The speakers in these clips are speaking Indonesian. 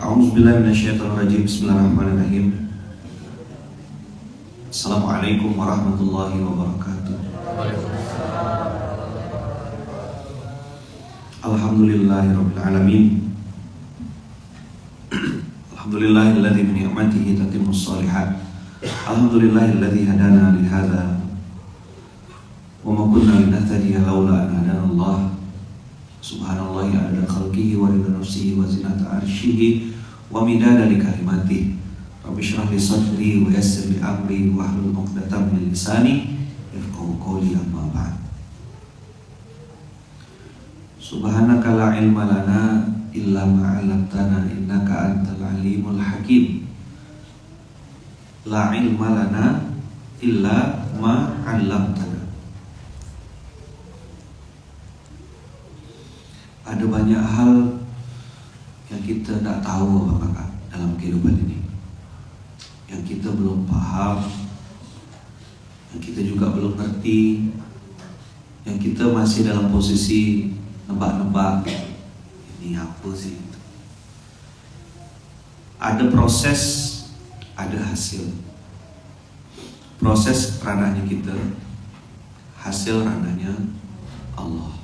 A'udzubillahi minasyaitonirrajim. Bismillahirrahmanirrahim. Assalamualaikum warahmatullahi wabarakatuh. Alhamdulillahirabbil alamin. Alhamdulillahilladzi bi ni'matihi tatimmus shalihat. Alhamdulillahilladzi hadana li hadza wa ma kunna linahtadiya laula an hadana Allah. Subhanallahi adada khalqihi wa rida nafsihi wa zinata arsyihi wa midada li kalimatihi. Rabbi shrah li sadri wa yassir li amri wa hlul 'uqdatam min lisani yafqahu qawli, amma ba'd. Subhanaka la ilma lana illa ma 'allamtana innaka antal alimul hakim. La ilma lana illa ma 'allamtana. Ada banyak hal yang kita tidak tahu Bapak dalam kehidupan ini, yang kita belum paham, yang kita juga belum ngerti, yang kita masih dalam posisi nebak-nebak, ini apa sih? Ada proses, ada hasil. Proses ranahnya kita, hasil ranahnya Allah.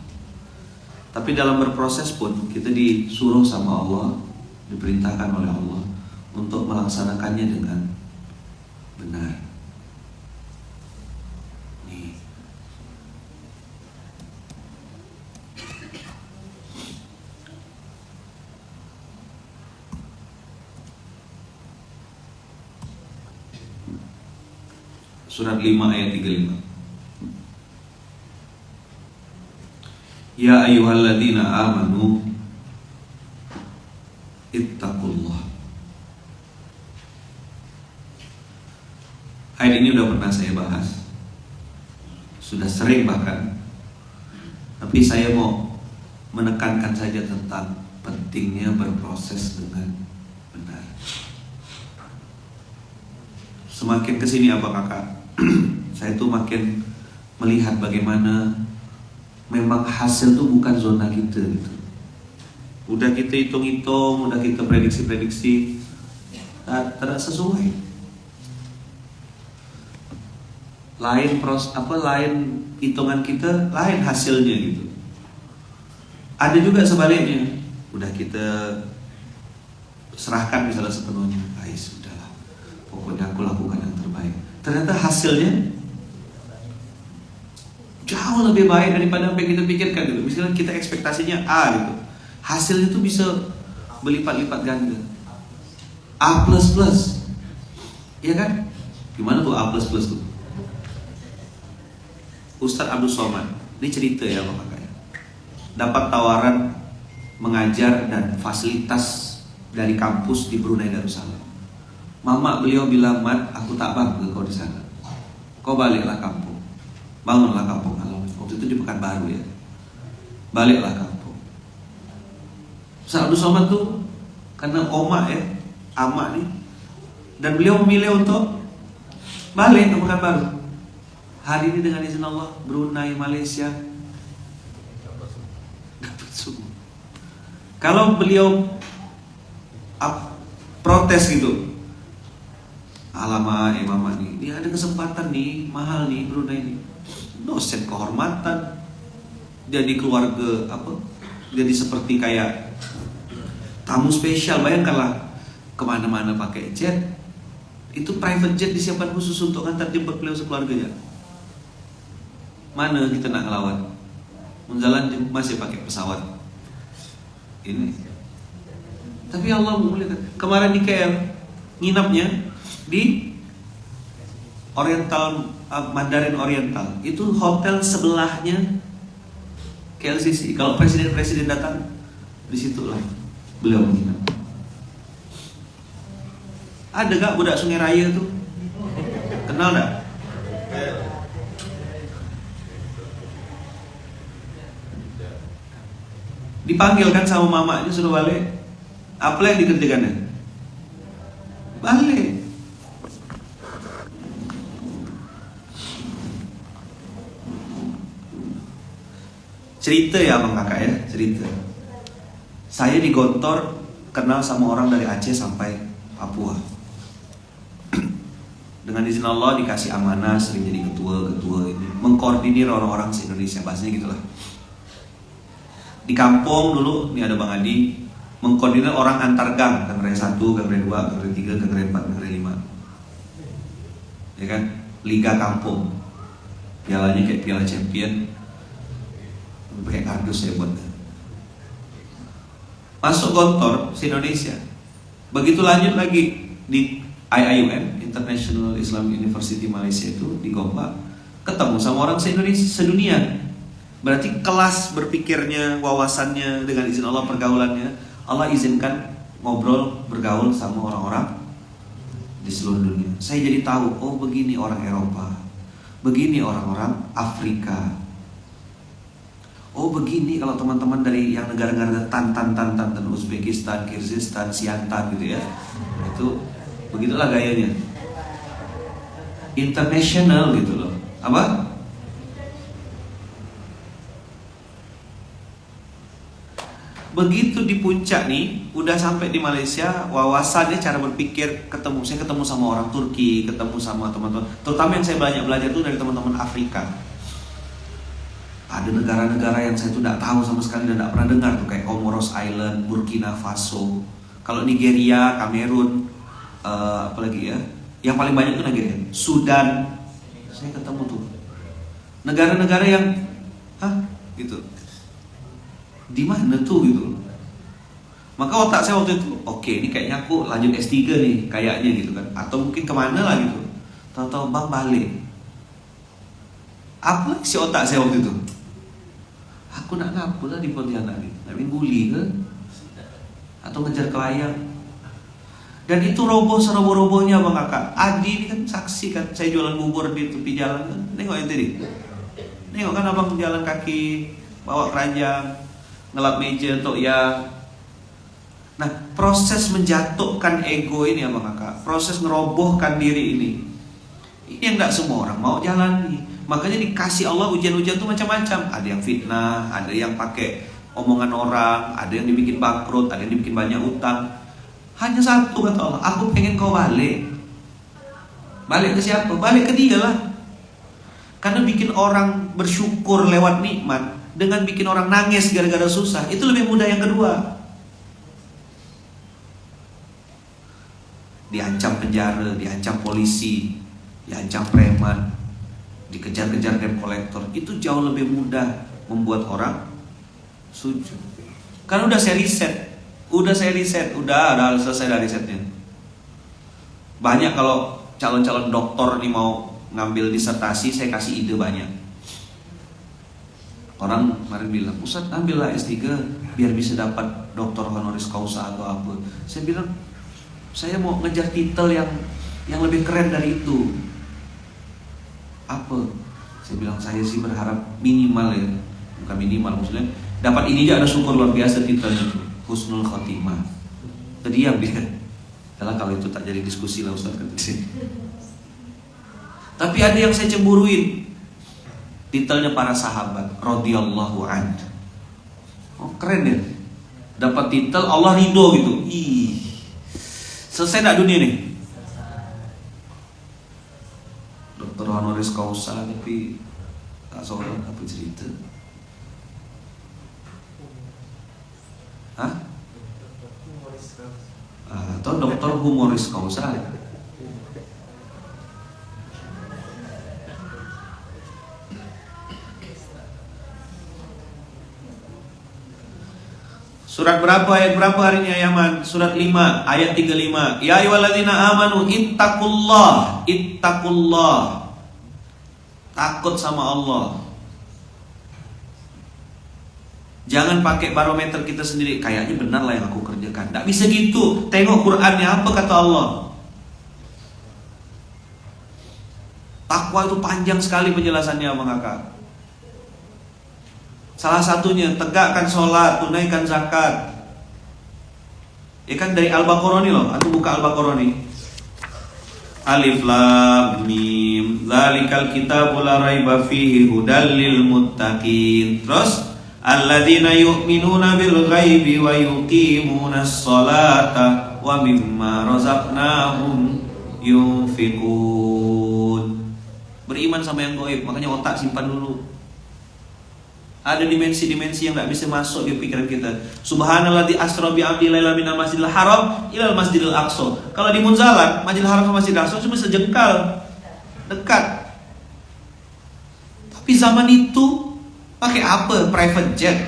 Tapi dalam berproses pun kita disuruh sama Allah, diperintahkan oleh Allah untuk melaksanakannya dengan benar. Nih. Surat 5 ayat 35. Ya ayyuhalladzina amanu ittaqullah. Ayat ini udah pernah saya bahas, sudah sering bahkan. Tapi saya mau menekankan saja tentang pentingnya berproses dengan benar. Semakin kesini apa kakak, saya tuh makin melihat bagaimana memang hasil tuh bukan zona kita gitu. Udah kita hitung-hitung, udah kita prediksi-prediksi, tidak sesuai. Lain hitungan kita, lain hasilnya gitu. Ada juga sebaliknya, udah kita serahkan misalnya sepenuhnya, sudahlah, pokoknya aku lakukan yang terbaik. Ternyata hasilnya jauh lebih baik daripada apa yang kita pikirkan gitu. Misalnya kita ekspektasinya A gitu, hasilnya tuh bisa berlipat-lipat ganda. A++, iya kan? Gimana tuh A++ tuh? Ustadz Abdul Somad, ini cerita ya Bapak Kaya, dapat tawaran mengajar dan fasilitas dari kampus di Brunei Darussalam. Mama beliau bilang, "Mat, aku tak bangga kau di sana. Kau baliklah kampung. Bangunlah kampung halaman." Waktu itu di Pekanbaru ya. Baliklah kampung. Ustaz Abdul Somad tuh karena oma ya, ama nih, dan beliau memilih untuk balik ke Pekanbaru. Hari ini dengan izin Allah, Brunei, Malaysia dapat semua. Kalau beliau protes gitu, alamak mama nih, ini ada kesempatan nih, mahal nih Brunei nih, dosen kehormatan, jadi keluarga jadi seperti kayak tamu spesial. Bayangkanlah kemana-mana pakai jet, itu private jet disiapkan khusus untuk antar jemput beliau sekeluarganya. Mana kita nak ngelawan? Menjalan masih pakai pesawat ini. Tapi Allah memuliakan. Kemarin di KL nginapnya di Oriental, Mandarin Oriental. Itu hotel sebelahnya KLCC. Kalau presiden-presiden datang, disitulah beliau menginap. Ada gak budak Sungai Raya tuh? Kenal gak? Dipanggil kan sama mamanya suruh balik. Apa yang dikerjakannya? Balik. Cerita ya Bang Kakak ya, cerita. Saya di Gontor kenal sama orang dari Aceh sampai Papua. Dengan izin Allah dikasih amanah, sering jadi ketua ini, mengkoordinir orang-orang se-Indonesia, bahasanya gitulah. Di kampung dulu, ini ada Bang Adi, mengkoordinir orang antar gang, gang raya 1, gang raya 2, gang raya 3, gang raya 4, gang raya 5. Ya kan? Liga kampung. Pialanya kayak piala champion. Pakai kardus saya buat. Masuk Gontor, se-Indonesia. Begitu lanjut lagi di IIUM, International Islamic University Malaysia itu di Gombak, ketemu sama orang se-Indonesia, sedunia. Berarti kelas berpikirnya, wawasannya, dengan izin Allah pergaulannya, Allah izinkan ngobrol, bergaul sama orang-orang di seluruh dunia. Saya jadi tahu, oh begini orang Eropa, begini orang-orang Afrika. Oh begini kalau teman-teman dari yang negara-negara tan Uzbekistan, Kyrgyzstan, Siantan gitu ya. Itu begitulah gayanya. International gitu loh. Apa? Begitu di puncak nih, udah sampai di Malaysia, wawasannya, cara berpikir, saya ketemu sama orang Turki, ketemu sama teman-teman, terutama yang saya banyak belajar tuh dari teman-teman Afrika. Ada negara-negara yang saya tuh tidak tahu sama sekali dan tidak pernah dengar tuh, kayak Comoros Island, Burkina Faso. Kalau Nigeria, Kamerun, apalagi ya, yang paling banyak tuh Nigeria, Sudan, saya ketemu tuh negara-negara yang, gitu. Di mana tuh gitu. Maka otak saya waktu itu, oke, ini kayaknya aku lanjut S3 nih, kayaknya gitu kan. Atau mungkin kemana lah gitu. Tahu-tahu Bang balik. Apa si otak saya waktu itu? Aku nak ngapu lah di Pontianak nih, nak main buli ke? Atau ngejar kelayang. Dan itu roboh seroboh-robohnya Bang Kakak. Adi ini kan saksi kan, saya jualan bubur di tepi jalan kan. Nengok yang tadi. Nengok kan abang jalan kaki, bawa keranjang, ngelap meja untuk ya. Nah, proses menjatuhkan ego ini ya Bang Kakak, proses ngerobohkan diri ini yang tidak semua orang mau jalani. Makanya dikasih Allah ujian-ujian tuh macam-macam. Ada yang fitnah, ada yang pakai omongan orang, ada yang dibikin bangkrut, ada yang dibikin banyak utang. Hanya satu kata Allah, aku pengen kau balik. Balik ke siapa? Balik ke dia lah. Karena bikin orang bersyukur lewat nikmat dengan bikin orang nangis gara-gara susah, itu lebih mudah yang kedua. Diancam penjara, diancam polisi, diancam preman, dikejar-kejar debt collector, itu jauh lebih mudah membuat orang sujud. Karena udah saya riset, udah selesai dari risetnya. Banyak kalau calon-calon doktor nih mau ngambil disertasi, saya kasih ide banyak. Orang kemarin bilang, Ustadz ambillah S3 biar bisa dapat doktor honoris causa atau apa. Saya bilang, saya mau ngejar titel yang lebih keren dari itu. Apa? Saya bilang, saya sih berharap minimal ya, bukan minimal maksudnya, dapat ini aja ada syukur luar biasa titelnya itu, husnul khotimah. Terdiam dia. Yalah kalau itu tak jadi diskusi lah Ustaz kata sini. Tapi ada yang saya cemburuin. Titelnya para sahabat radhiyallahu anhu. Oh keren ya. Dapat titel Allah ridho gitu. Ih. Selesai enggak dunia nih? Dokter honoris causa tapi tak seorang apa cerita? Hah? Atau dokter humoris causa? Surat berapa, ayat berapa hari ini Ayaman? Surat 5 ayat 35. Ya ayyuhalladzina amanu ittaqullah. Takut sama Allah. Jangan pakai barometer kita sendiri, kayaknya benar lah yang aku kerjakan. Tidak bisa gitu. Tengok Qur'annya apa kata Allah. Takwa itu panjang sekali penjelasannya Bang Kakak. Salah satunya tegakkan sholat, tunaikan zakat. Ya kan dari Al-Baqarah nih loh. Aku buka Al-Baqarah nih. Alif lam mim. Dzalikal kitabu la raiba fihi hudal lil muttaqin. Terus alladzina yu'minuna bil ghaibi wa yuqimunas sholata wa mimma razaqnahum yunfiqun. Beriman sama yang gaib, makanya otak simpan dulu. Ada dimensi-dimensi yang tidak bisa masuk di pikiran kita. Subhanalladzi asra bi 'abdihi lailan minal masjidil haram ilal masjidil aqsa. Kalau di Munzalat, Masjidil Haram sama Masjidil Aqsa cuma sejengkal dekat. Tapi zaman itu pakai apa? Private jet.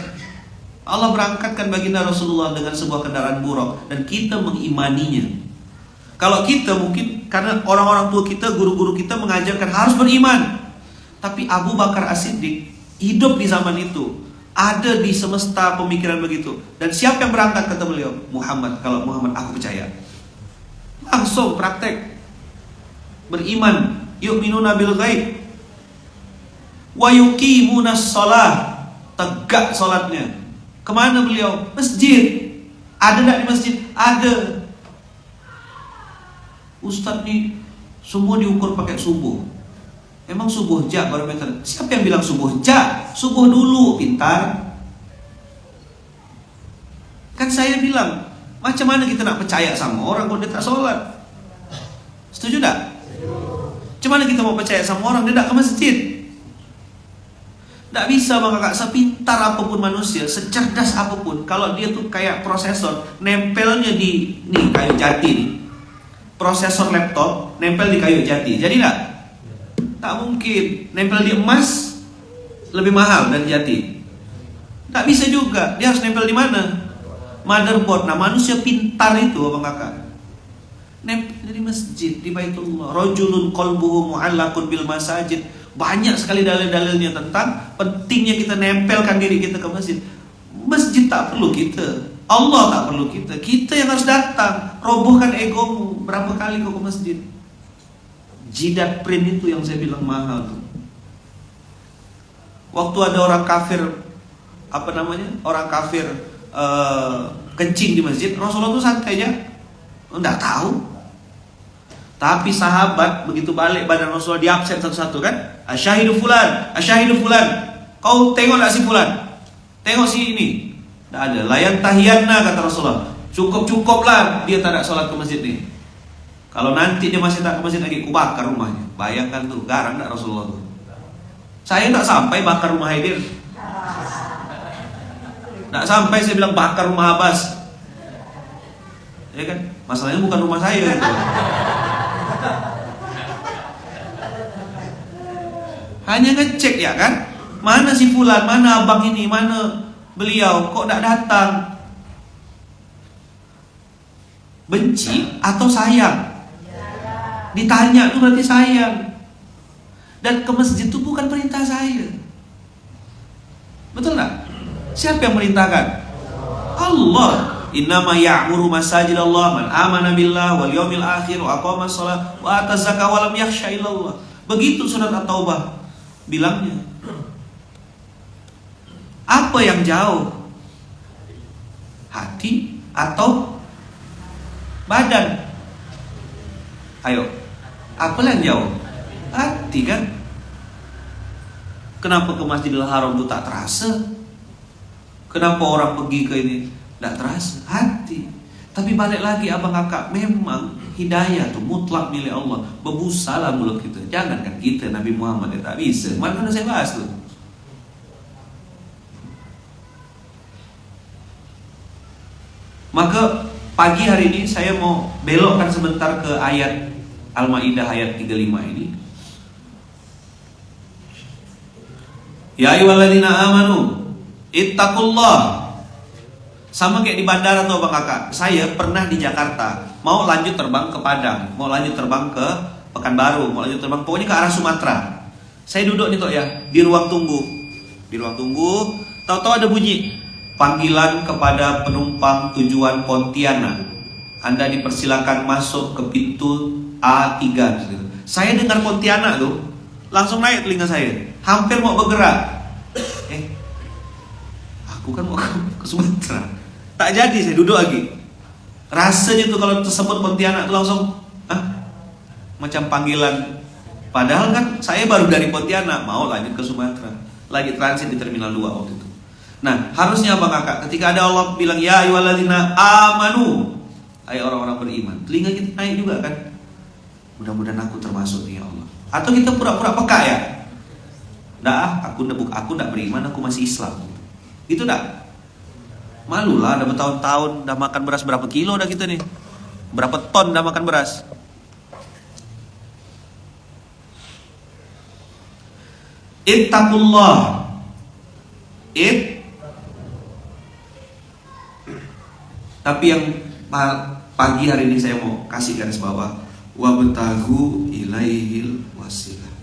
Allah berangkatkan baginda Rasulullah dengan sebuah kendaraan buruk dan kita mengimaninya. Kalau kita mungkin karena orang-orang tua kita, guru-guru kita mengajarkan harus beriman. Tapi Abu Bakar As-Siddiq hidup di zaman itu, ada di semesta pemikiran begitu. Dan siapa yang berangkat, kata beliau? Muhammad. Kalau Muhammad aku percaya. Langsung praktek beriman. Yu'minuna bil ghaib wa yuqimunas shalah, tegak salatnya. Kemana beliau? Masjid. Ada enggak di masjid? Ada. Ustaz nih semua diukur pakai subuh. Emang subuh ja barometer? Siapa yang bilang subuh ja? Subuh dulu, pintar. Kan saya bilang, macam mana kita nak percaya sama orang kalau dia tak sholat? Setuju tak? Macam mana kita mau percaya sama orang dia tak ke masjid? Tak bisa bang kakak, sepintar apapun manusia, secerdas apapun, kalau dia tuh kayak prosesor, nempelnya di nih kayu jati nih. Prosesor laptop nempel di kayu jati, jadi tak? Tak mungkin. Nempel di emas lebih mahal dari jati. Tak bisa juga. Dia harus nempel di mana? Motherboard. Nah manusia pintar itu abang kakak, nempel di masjid, di Baitullah. Rajulun qalbuhu mu'allaqun bil masajid. Banyak sekali dalil-dalilnya tentang pentingnya kita nempelkan diri kita ke masjid. Masjid tak perlu kita, Allah tak perlu kita. Kita yang harus datang. Robohkan egomu. Berapa kali kau ke masjid? Jidat print itu yang saya bilang mahal tuh. Waktu ada orang kafir, apa namanya, orang kafir kencing di masjid, Rasulullah tuh santai aja, enggak tahu. Tapi sahabat begitu balik badan Rasulullah diabsen satu-satu kan. Asyahidu fulan, asyahidu fulan. Kau tengok tak si fulan? Tengok si ini. Enggak ada. Layan tahiyanna, kata Rasulullah. Cukup-cukuplah dia tak ada sholat ke masjid nih. Kalau nanti dia masih tak ke masjid lagi, ku bakar rumahnya. Bayangkan tuh, garang tak Rasulullah tuh. Saya tak sampai bakar rumah Haidir. Tak sampai saya bilang bakar rumah Abbas. Ya kan? Masalahnya bukan rumah saya itu. Hanya ngecek ya kan? Mana si fulan, mana abang ini, mana beliau, kok tak datang? Benci atau sayang? Ditanya itu berarti sayang. Dan ke masjid itu bukan perintah saya. Betul tak? Siapa yang merintahkan? Allah. Innama ya'muru masajidallah man amana billah wal yawmil akhir wa aqama shalah wa ata zakah wa lam yakhsha illallah. Begitu surat At-Taubah bilangnya. Apa yang jauh? Hati atau badan? Ayo, apa yang jauh? Hati kan? Kenapa ke Masjidil Haram itu tak terasa? Kenapa orang pergi ke ini tak terasa? Hati. Tapi balik lagi abang kakak, memang hidayah itu mutlak milik Allah. Berbusalah mulut kita. Jangankan kita, Nabi Muhammad ya tak bisa. Mana saya bahas tuh. Maka pagi hari ini saya mau belokkan sebentar ke ayat Al-Maidah ayat 35 ini. Ya ayyuhalladzina amanu ittaqullah. Sama kayak di bandara tuh Bang Kakak. Saya pernah di Jakarta, mau lanjut terbang ke Padang, mau lanjut terbang ke Pekanbaru, mau lanjut terbang pokoknya ke arah Sumatera. Saya duduk nih tuh ya, di ruang tunggu. Di ruang tunggu, tahu-tahu ada bunyi panggilan kepada penumpang tujuan Pontianak. Anda dipersilakan masuk ke pintu A3. Saya dengar Pontianak tuh, langsung naik telinga saya. Hampir mau bergerak. Aku kan mau ke Sumatera. Tak jadi, saya duduk lagi. Rasanya tuh kalau tersebut Pontianak tuh langsung macam panggilan. Padahal kan saya baru dari Pontianak, mau lanjut ke Sumatera. Lagi transit di Terminal 2 waktu itu. Nah, harusnya Abang Kakak ketika ada Allah bilang ya ayyuhalladzina amanu, hai orang-orang beriman, telinga kita naik juga kan? Mudah-mudahan aku termasuk nih ya Allah. Atau kita pura-pura peka ya? Aku enggak beriman, aku masih Islam. Itu enggak? Malu lah, udah bertahun-tahun udah makan beras berapa kilo udah kita nih? Berapa ton udah makan beras? Ittaqullah. Tapi yang pagi hari ini saya mau kasih garis bawah, wabtagu ilaihil wasilah.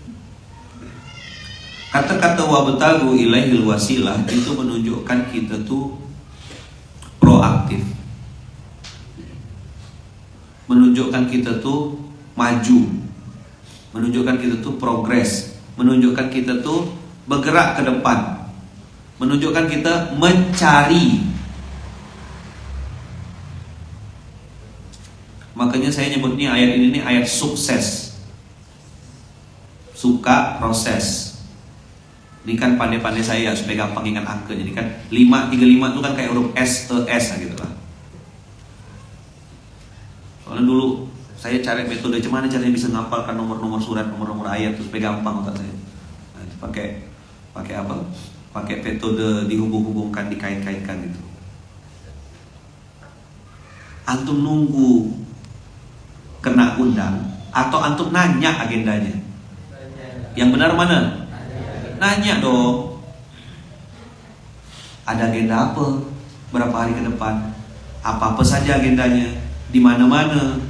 Kata-kata wabtagu ilaihil wasilah itu menunjukkan kita tuh proaktif, menunjukkan kita tuh maju, menunjukkan kita tuh progres, menunjukkan kita tuh bergerak ke depan, menunjukkan kita mencari. Makanya saya nyebutnya ayat ini ayat sukses. Suka proses. Ini kan pandai-pandai saya supaya gampang ingat angka. Jadi kan 535 itu kan kayak huruf S, E, S gitu lah. Soalnya dulu saya cari metode gimana caranya bisa ngapalkan nomor-nomor surat, nomor-nomor ayat terus supaya gampang otak saya. Nah, itu pakai apa? Pakai metode dihubung-hubungkan, dikait-kaitkan gitu. Antum nunggu kena undang atau antum nanya agendanya? Yang benar mana? Nanya dong. Ada agenda apa? Berapa hari ke depan? Apa-apa saja agendanya? Di mana-mana?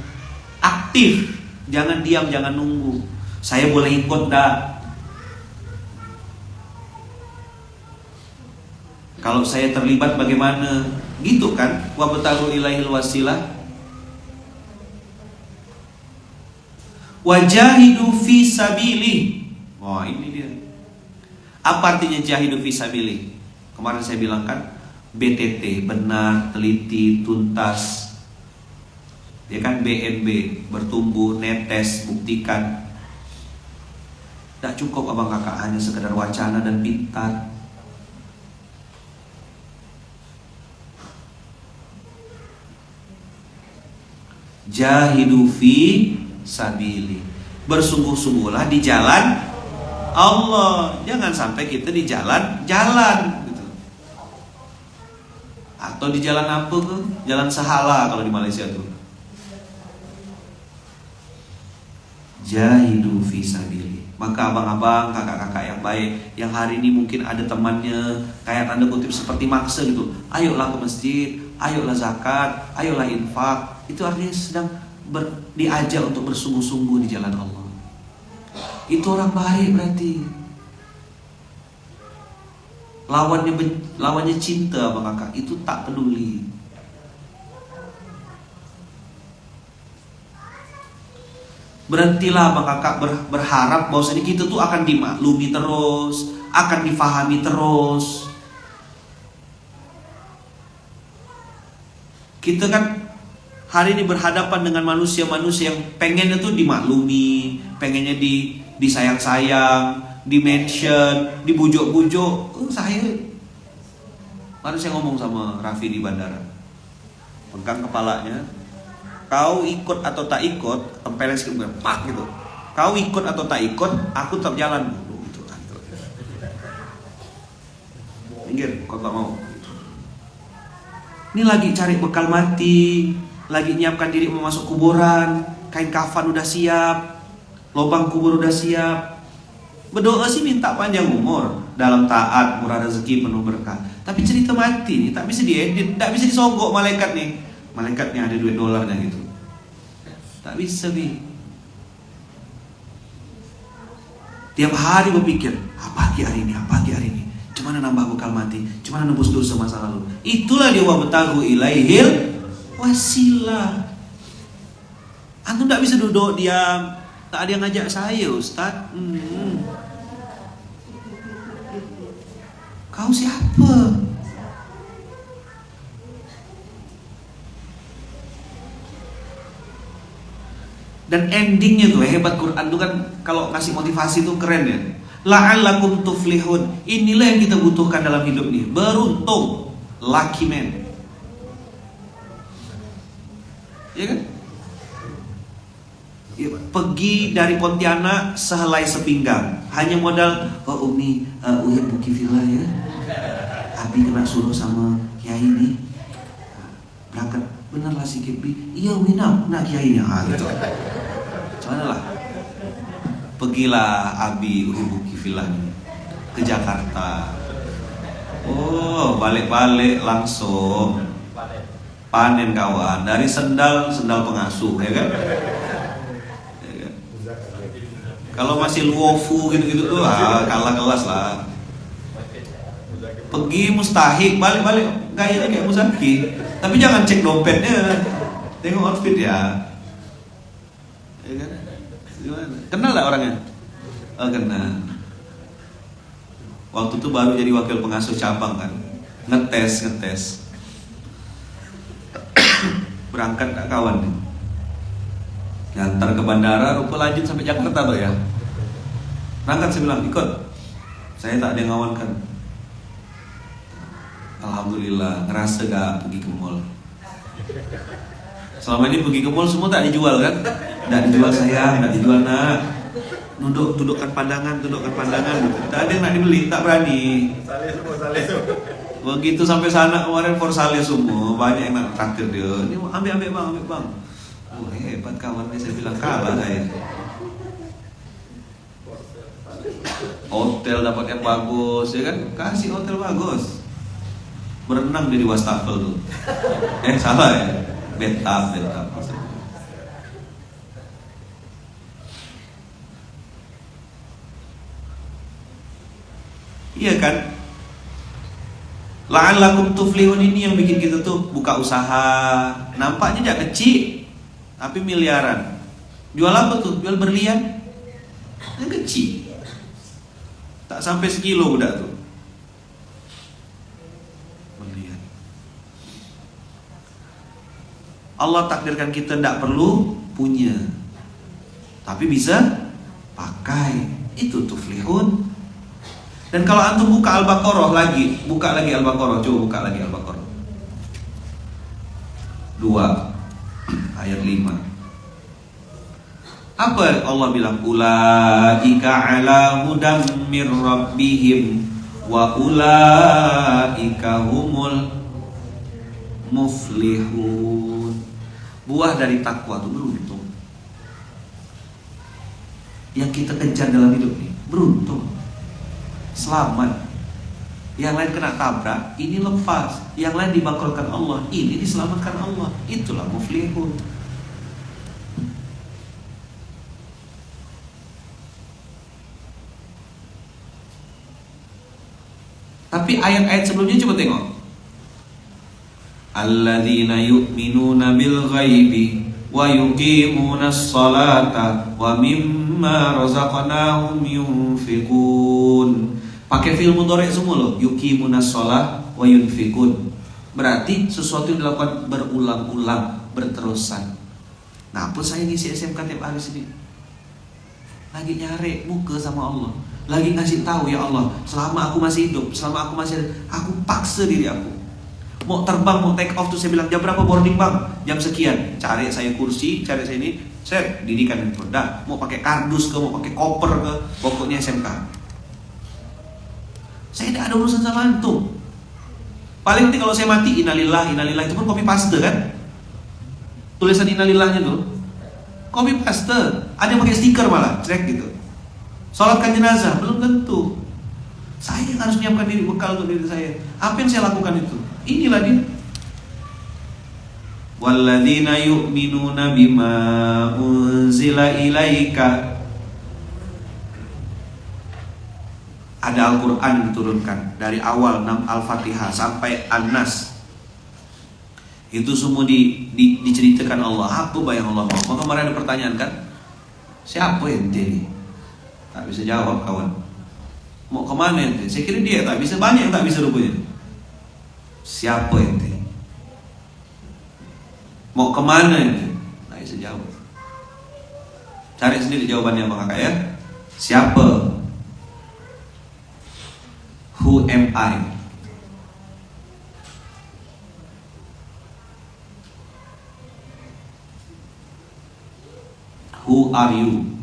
Aktif. Jangan diam, jangan nunggu. Saya boleh ikut dah. Kalau saya terlibat bagaimana? Gitu kan? Wabtagu ilaihil wasilah. Wajahidu fi sabili. Oh, ini dia. Apa artinya jahidu fi sabili? Kemarin saya bilang kan BTT, benar, teliti, tuntas. Ya kan, BNB, bertumbuh, netes, buktikan. Tak cukup Abang Kakak hanya sekedar wacana dan pintar. Jahidu fi sabili. Bersungguh-sungguhlah di jalan Allah. Jangan sampai kita di jalan-jalan gitu. Atau di jalan apa tuh? Jalan sahala kalau di Malaysia tuh. Jahidu fi sabili. Maka abang-abang, kakak-kakak yang baik, yang hari ini mungkin ada temannya kayak tanda kutip seperti maksa gitu. Ayolah ke masjid, ayolah zakat, ayolah infak. Itu artinya sedang diajak untuk bersungguh-sungguh di jalan Allah. Itu orang baik berarti. Lawannya cinta Abang Kakak itu tak peduli. Berhentilah Abang Kakak berharap bahwasanya kita tuh akan dimaklumi terus, akan difahami terus. Kita kan hari ini berhadapan dengan manusia-manusia yang pengennya tuh dimaklumi, pengennya disayang-sayang, di-mention, dibujuk-bujuk. Saya kemarin saya ngomong sama Raffi di bandara, pegang kepalanya, kau ikut atau tak ikut, tempelin sekali, pak gitu. Kau ikut atau tak ikut, aku tetap jalan dulu gitu. Minggir, kau tak mau. Ini lagi cari bekal mati, lagi nyiapkan diri mau masuk kuburan, kain kafan udah siap, lubang kubur udah siap. Berdoa sih minta panjang umur, dalam taat, murah rezeki, penuh berkah. Tapi cerita mati nih, tak bisa diedit, tak bisa disogok malaikat nih. Malaikatnya ada duit dolarnya gitu. Tak bisa bi. Tiap hari berpikir, apa lagi hari ini, apa lagi hari ini. Cuma nambah bekal mati, cuma nembus dosa masa lalu. Itulah dia wabtagu ilaihil wasilah. Antum tak bisa duduk diam. Tak ada yang ngajak saya, Ustaz. Kau siapa? Dan endingnya tuh hebat, Quran tuh kan kalau ngasih motivasi tuh keren ya. La'allakum tuflihun. Inilah yang kita butuhkan dalam hidup nih. Beruntung, lucky man. Ya kan? Ya, pergi dari Pontianak sehelai sepinggang, hanya modal Umi, uya buki villa ya. Abi kena suruh sama kiai nih. Berangkat, bener lah si Kipi. Iya Umi nak kiainya gitu. Mana lah? Pergilah Abi uya buki villa nih ke Jakarta. Oh, balik-balik langsung panen kawan, dari sendal pengasuh, ya kan? Kalau masih luofu gitu-gitu tuh kalah kelas lah. Pergi mustahik, balik-balik gayanya kayak Muzaki. Tapi jangan cek dompetnya, tengok outfit ya. Ya kan? Gimana? Kenal lah orangnya? Oh, kenal. Waktu itu baru jadi wakil pengasuh cabang kan, ngetes. Berangkat kawan nih. Ngantar ke bandara, rupa lanjut sampai Jakarta tuh ya. Berangkat saya bilang, ikut. Saya tak ada yang ngawankan. Alhamdulillah, ngerasa gak pergi ke mall. Selama ini pergi ke mall semua tak dijual kan? Tak dijual sayang, tak dijual nak. Dudukkan pandangan. Tak ada yang nak dibeli, tak berani. Saleh semua. Begitu sampai sana kemarin for saleh semua, banyak yang nak traktir dia. Ini ambil bang. Oh hebat kawan, saya bilang kalah saya. Hotel dapat yang bagus, ya kan? Kasih hotel bagus. Berenang di wastafel tuh. Salah ya? Betap. Iya kan? La'allakum tuflihun, ini yang bikin kita tuh buka usaha. Nampaknya jak kecil, tapi miliaran. Jual apa tuh? Jual berlian. Yang kecil. Tak sampai sekilo udah tuh. Berlian. Allah takdirkan kita tidak perlu punya, tapi bisa pakai. Itu tuflihun. Dan kalau antum buka Al-Baqarah lagi, buka lagi Al-Baqarah 2 ayat 5. Apa Allah bilang? Ulaika ala hudam mir rabbihim wa ulaika humul muflihun. Buah dari takwa itu beruntung. Yang kita kejar dalam hidup ini beruntung, selamat. Yang lain kena tabrak, ini lepas. Yang lain dibakolkan Allah, ini diselamatkan Allah. Itulah muflihun. Tapi ayat-ayat sebelumnya coba tengok. Alladzina yu'minuna bil ghaibi wa yuqimunas salata wa mimma razaqnahum yunfiqun. Pakai fi'il mudhari' semua loh. Yuqimunas shalah wa yunfiqun. Berarti sesuatu yang dilakukan berulang-ulang, berterusan. Nah, apa saya ngisi SMK tiap hari sini? Lagi nyari muka sama Allah, lagi ngasih tahu, ya Allah, selama aku masih hidup, selama aku masih ada, aku paksa diri aku. Mau terbang, mau take off tuh saya bilang, jam berapa boarding bang? Jam sekian. Cari saya kursi, cari saya ini, saya didikan itu. Dah, mau pakai kardus ke, mau pakai koper ke, pokoknya SMK. Saya tidak ada urusan sama antum. Paling nanti kalau saya mati, innalillah itu pun copy paste kan? Tulisan innalillahnya tuh copy paste. Ada yang pakai stiker malah, cek gitu. Sholatkan jenazah, belum tentu. Saya yang harus menyiapkan diri, bekal untuk diri saya. Apa yang saya lakukan itu? Inilah dia. Walladzina yu'minuna bima unzila ilaika. Ada Al-Quran diturunkan dari awal 6 Al-Fatihah sampai An-Nas. Itu semua diceritakan Allah. Apa yang Allah mau? Maka kemarin ada pertanyaan kan, siapa ente ini? Tak bisa jawab kawan. Mau kemana ente? Saya kira dia tak bisa, banyak yang tak bisa rupanya. Siapa ente? Mau kemana ente? Tak bisa jawab. Cari sendiri jawabannya Bang Kakak ya. Siapa? Who am I? Who are you?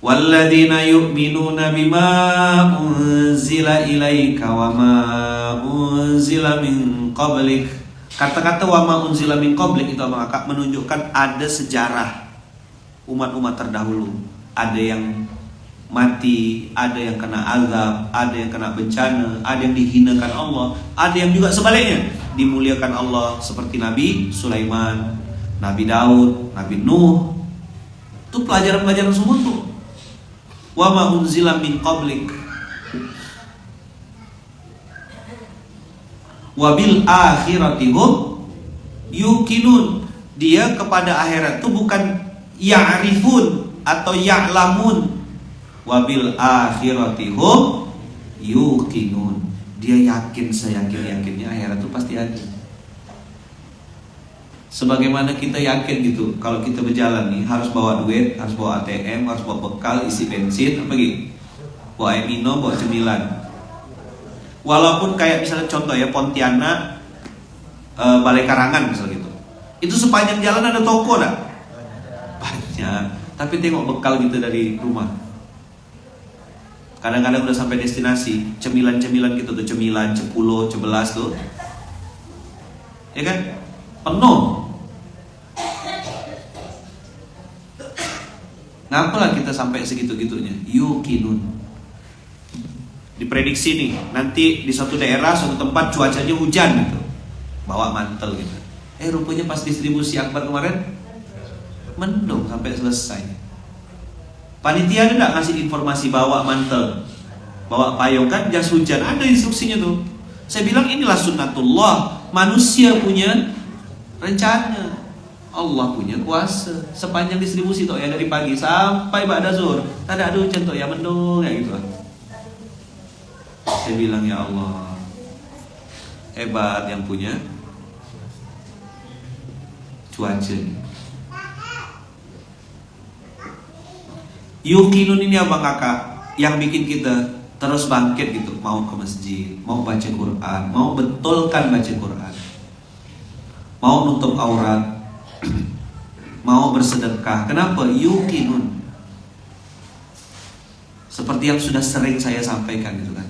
Walladzina yu'minuna bima unzila ilaika wa ma unzila min qablik. Kata-kata wa ma unzila min qablik itu maka menunjukkan ada sejarah umat-umat terdahulu. Ada yang mati, ada yang kena azab, ada yang kena bencana, ada yang dihinakan Allah, ada yang juga sebaliknya dimuliakan Allah seperti Nabi Sulaiman, Nabi Daud, Nabi Nuh. Itu pelajaran-pelajaran semua tuh. Wa ma unzila min qablik wa bil akhirati hum yuqinun. Dia kepada akhirat itu bukan ya'rifun atau ya'lamun. Wa bil akhirati hum yuqinun. Dia yakin seyakin-yakinnya akhirat itu pasti ada. Sebagaimana kita yakin gitu, kalau kita berjalan nih harus bawa duit, harus bawa ATM, harus bawa bekal, isi bensin, apa gitu, bawa air minum, bawa cemilan. Walaupun kayak misalnya contoh ya Pontianak, Balai Karangan misalnya gitu, itu sepanjang jalan ada toko dah, banyak. Tapi tengok bekal gitu dari rumah. Kadang-kadang udah sampai destinasi, cemilan-cemilan gitu tuh, cemilan, 10, 11 tuh, ya kan, penuh. Ngapalah kita sampai segitu-gitunya? Yuqinun. Diprediksi nih, nanti di suatu daerah, suatu tempat cuacanya hujan gitu. Bawa mantel gitu. Rupanya pas distribusi akbar kemarin mendung sampai selesai. Panitia ada enggak ngasih informasi bawa mantel, bawa payung, kan jas hujan, ada instruksinya tuh. Saya bilang inilah sunnatullah. Manusia punya rencana, Allah punya kuasa. Sepanjang distribusi toh ya, dari pagi sampai ba'da zuhur ada hujan toh ya, mendung ya gitu. Saya bilang ya Allah, hebat yang punya cuaca. Yuqinun ini apa kakak? Yang bikin kita terus bangkit gitu, mau ke masjid, mau baca Quran, mau betulkan baca Quran, mau nutup aurat, mau bersedekah. Kenapa? Yuqinun. Seperti yang sudah sering saya sampaikan gitu kan.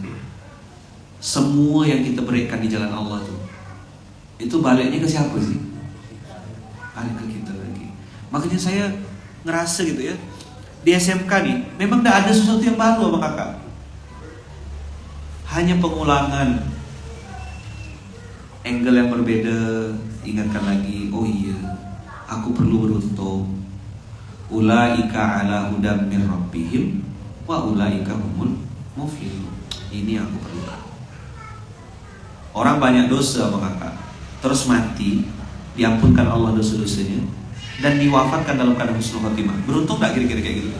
Semua yang kita berikan di jalan Allah tuh, itu baliknya ke siapa sih? Balik ke kita lagi. Makanya saya ngerasa gitu ya, di SMK nih memang tidak ada sesuatu yang baru sama kakak. Hanya pengulangan angle yang berbeda. Ingatkan lagi, oh iya, aku perlu beruntung. Ulaika ala hudam min rabbihim wa ulaika humul muflihun. Ini yang aku perlukan. Orang banyak dosa sama kakak, terus mati, diampunkan Allah dosa-dosanya, dan diwafatkan dalam keadaan husnul khotimah. Beruntung gak kira-kira kayak gitu?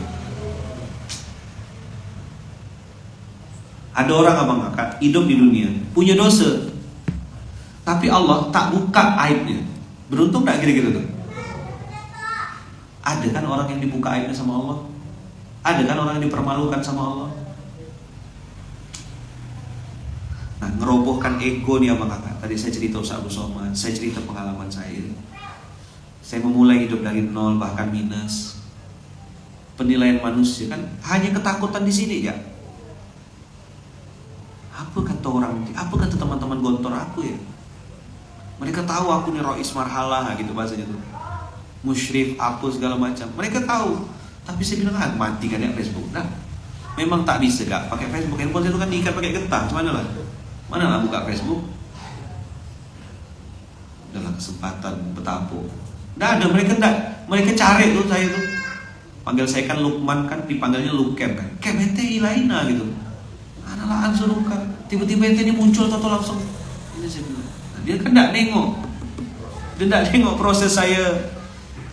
Ada orang abang kakak hidup di dunia punya dosa, tapi Allah tak buka aibnya. Beruntung gak kira-kira tuh? Ada kan orang yang dibuka aibnya sama Allah? Ada kan orang yang dipermalukan sama Allah? Nah, ngerobohkan ego nih abang kakak. Tadi saya cerita Ustaz Abdul Somad, saya cerita pengalaman saya. Saya memulai hidup dari nol bahkan minus. Penilaian manusia kan hanya ketakutan di sini ya. Apa kata orang? Apa kata teman-teman gontor aku ya? Mereka tahu aku nih Rois Marhalah gitu bahasanya tuh. Musyrif, apa segala macam. Mereka tahu. Tapi saya bilang mati kan ya Facebook. Nah, memang tak bisa gak pakai Facebook. Handphone itu kan diikat pakai getah. Mana lah buka Facebook. Adalah kesempatan betapuk. Nggak ada, mereka cari tuh saya tuh. Panggil saya kan Lukman, kan dipanggilnya Lukem kan. Kayak bete ilaina gitu. Analaan suruh kan. Tiba-tiba ente ini muncul atau langsung. Ini saya bilang. Nah, dia kan nggak nengok. Dia nggak nengok proses saya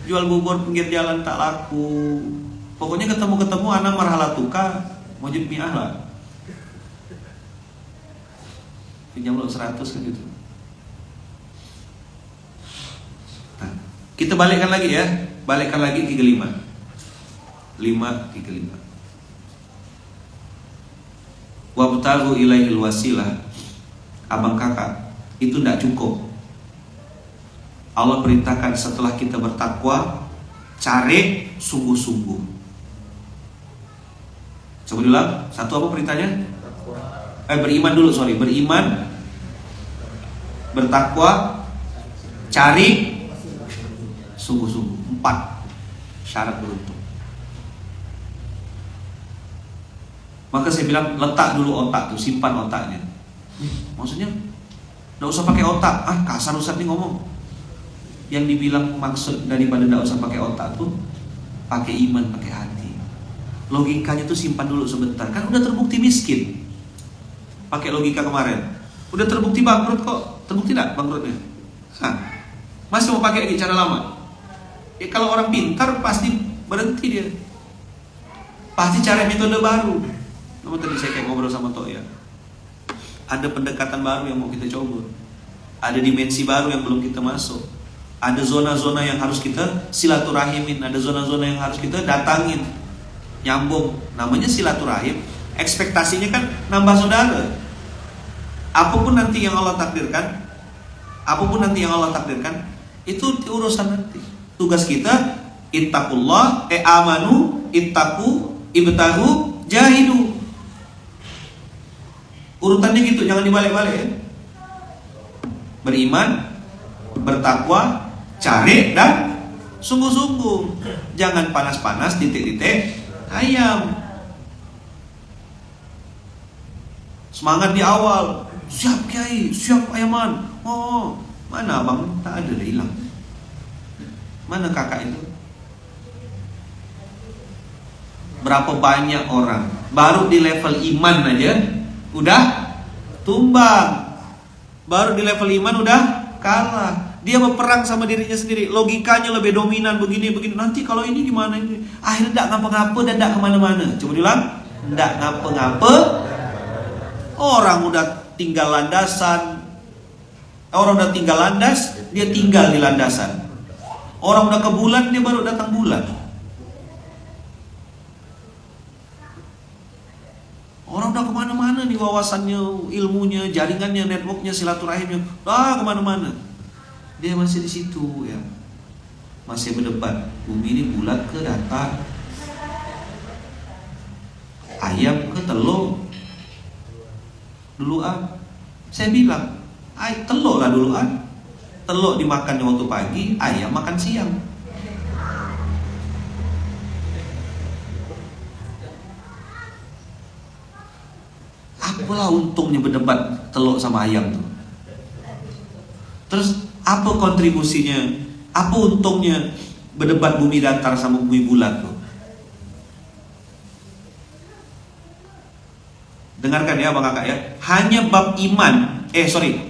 jual bubur pinggir jalan tak laku. Pokoknya ketemu anak marhalatuka mujib mi'ah lah. Pinjam lo 100 kan gitu. Nah, kita balikkan lagi ya. Balikkan lagi 35. 5, 35. Wabtaghu ilaihil wasilah. Abang kakak, itu tidak cukup. Allah perintahkan setelah kita bertakwa, cari sungguh-sungguh. Coba diulang. Satu apa perintahnya? Beriman dulu, beriman, bertakwa, cari sungguh-sungguh. 4 syarat beruntung. Maka saya bilang, letak dulu otak tuh, simpan otaknya. Maksudnya tidak usah pakai otak. Kasar Ustaz nih ngomong. Yang dibilang maksud daripada tidak usah pakai otak tuh, pakai iman, pakai hati. Logikanya tuh simpan dulu sebentar. Kan udah terbukti miskin. Pakai logika kemarin, udah terbukti bangkrut kok. Terbukti tidak bangkrutnya? Masih mau pakai lagi cara lama? Kalau orang pintar pasti berhenti dia. Pasti cari metode baru. Namun tadi saya kayak ngobrol sama Tok ya, ada pendekatan baru yang mau kita coba. Ada dimensi baru yang belum kita masuk. Ada zona-zona yang harus kita silaturahimin. Ada zona-zona yang harus kita datangin. Nyambung. Namanya silaturahim. Ekspektasinya kan nambah saudara. Apapun nanti yang Allah takdirkan, itu urusan nanti. Tugas kita, ittaqullah, amanu, ittaqu, ibtahu, jahidu. Urutannya gitu, jangan dibalik-balik ya. Beriman, bertakwa, cari dan sungguh-sungguh. Jangan panas-panas titik-titik ayam. Semangat di awal, siap kiai, siap ayaman. Oh, mana abang? Tak ada, dah hilang. Mana kakak itu? Berapa banyak orang baru di level iman aja udah tumbang. Baru di level iman udah kalah. Dia berperang sama dirinya sendiri. Logikanya lebih dominan begini. Nanti kalau ini gimana ini? Akhirnya tidak ngapa-ngapa dan tidak kemana-mana. Coba diulang. Tidak ngapa-ngapa. Orang udah tinggal landasan. Orang udah tinggal landas, dia tinggal di landasan. Orang udah ke bulan, dia baru datang bulan. Orang udah kemana-mana nih wawasannya, ilmunya, jaringannya, networknya, silaturahimnya, kemana-mana. Dia masih di situ ya, masih berdebat. Bumi ini bulat ke datar, ayam ke telur. Duluan, saya bilang, telur lah duluan. Telur dimakannya waktu pagi, ayam makan siang. Apalah untungnya berdebat telur sama ayam tuh? Terus apa kontribusinya? Apa untungnya berdebat bumi datar sama bumi bulat tuh? Dengarkan ya Bang Kakak ya. Hanya bab iman,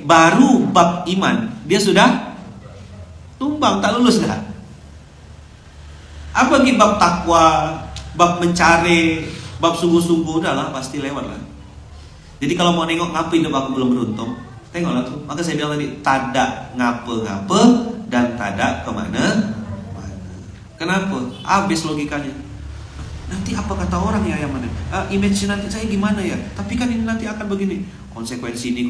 baru bab iman dia sudah tumbang, tak lulus dah. Apa lagi bab takwa, bab mencari, bab sungguh-sungguh, udahlah pasti lewat lah. Jadi kalau mau nengok ngapa hidup aku belum beruntung, tengoklah tuh. Maka saya bilang tadi, tada ngapa-ngapa dan tada kemana-mana. Kenapa? Habis logikanya. Nanti apa kata orang ya yang mana? Image nanti saya gimana ya? Tapi kan ini nanti akan begini. Konsekuensi ini.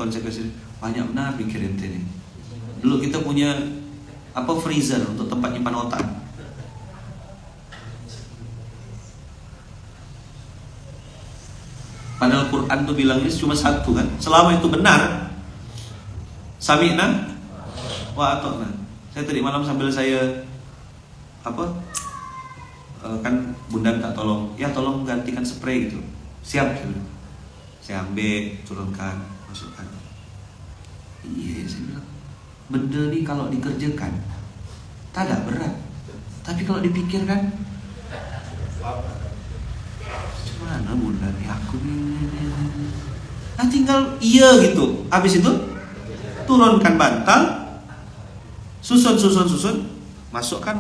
Banyak benar pikirin ini. Dulu kita punya freezer untuk tempat nyimpan otak. Padahal Quran tuh bilangnya cuma satu kan. Selama itu benar, sami'na wa ata'na. Saya tadi malam sambil saya kan bunda minta tolong gantikan spray gitu. Siap. Saya ambil, turunkan, masukkan. Iya, saya bilang, benda ini kalau dikerjakan tak ada berat, tapi kalau dipikirkan, mana bunda nih aku nih. Nah tinggal iya gitu. Habis itu turunkan bantal, susun, masukkan,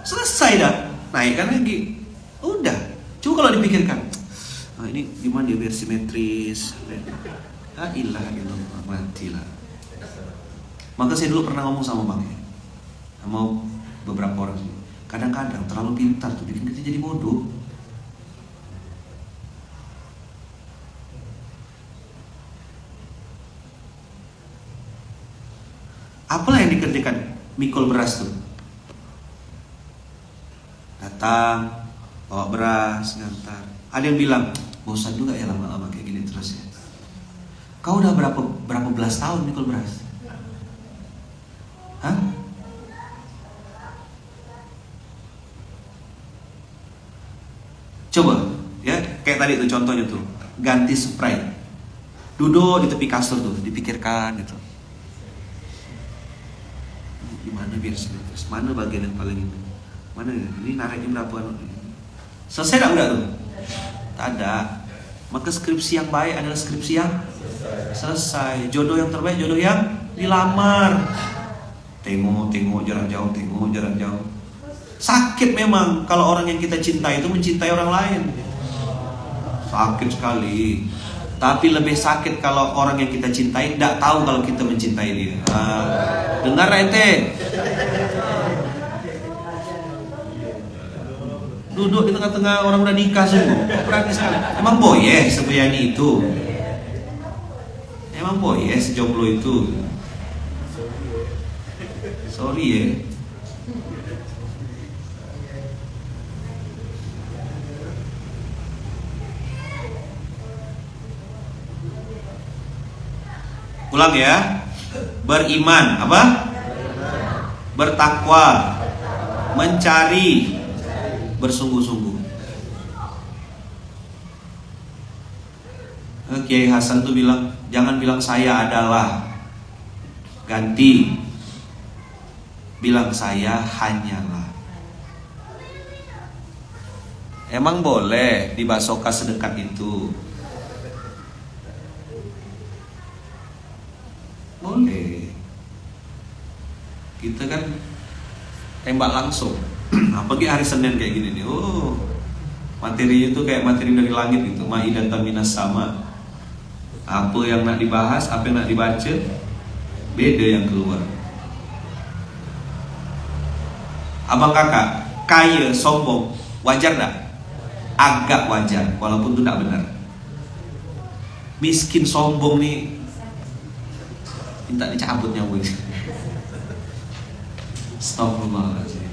selesai dah. Naikkan lagi, udah. Coba kalau dipikirkan, ini gimana dia biar simetris. La ilaha illallah, matilah. Maka saya dulu pernah ngomong sama Bang ya, sama beberapa orang sih. Kadang-kadang terlalu pintar tuh bikin kita jadi bodoh. Apalah yang dikerjakan mikul beras tuh? Datang, bawa beras, ngantar. Ada yang bilang, bosan juga ya lama-lama kayak gini terus ya. Kau udah berapa belas tahun mikul beras? Hah? Coba, ya kayak tadi tuh contohnya tuh, ganti spray. Duduk di tepi kasur tuh, dipikirkan gitu. Gimana biar terus? Mana bagian yang paling ini? Mana ini nariknya berapa? Selesai tak udah tuh? Tak ada. Maka skripsi yang baik adalah skripsi yang selesai. Jodoh yang terbaik jodoh yang dilamar. Tengok jarak jauh, tengok jarak jauh. Sakit memang kalau orang yang kita cintai itu mencintai orang lain. Sakit sekali. Tapi lebih sakit kalau orang yang kita cintai tidak tahu kalau kita mencintai dia. Dengar ente? Duduk di tengah-tengah orang udah nikah sungguh. Berani sekali. Emang boye seberani itu? Emang boye sejomblo itu? Sorry ya. Ulang ya. Beriman apa? Bertakwa, mencari, bersungguh-sungguh. Kiai Hasan tuh bilang, jangan bilang saya adalah, ganti, bilang saya hanyalah. Emang boleh di Basoka sedekat itu? Boleh. Kita kan tembak langsung. Apalagi hari Senin kayak gini nih. Oh, materinya itu kayak materi dari langit gitu. Ma'idatan minas sama. Apa yang nak dibahas, apa yang nak dibaca, beda yang keluar. Abang kakak, kaya, sombong, wajar tak? Agak wajar, walaupun itu tak benar. Miskin sombong nih, minta dicabut nyawa. Astagfirullahaladzim.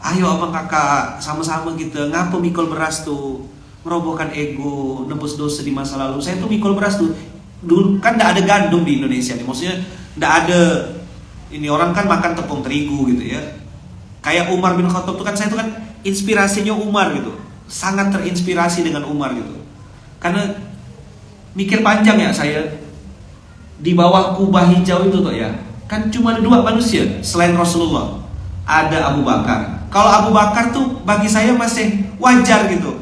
Ayo abang kakak, sama-sama kita ngapa mikul beras tuh, merobohkan ego, nebus dosa di masa lalu. Saya tuh mikul beras tuh dulu kan tidak ada gandum di Indonesia nih, maksudnya tidak ada ini, orang kan makan tepung terigu gitu ya. Kayak Umar bin Khattab tuh kan, saya tuh kan inspirasinya Umar gitu, sangat terinspirasi dengan Umar gitu. Karena mikir panjang ya saya, di bawah kubah hijau itu tuh ya, kan cuma ada dua manusia selain Rasulullah, ada Abu Bakar. Kalau Abu Bakar tuh bagi saya masih wajar gitu,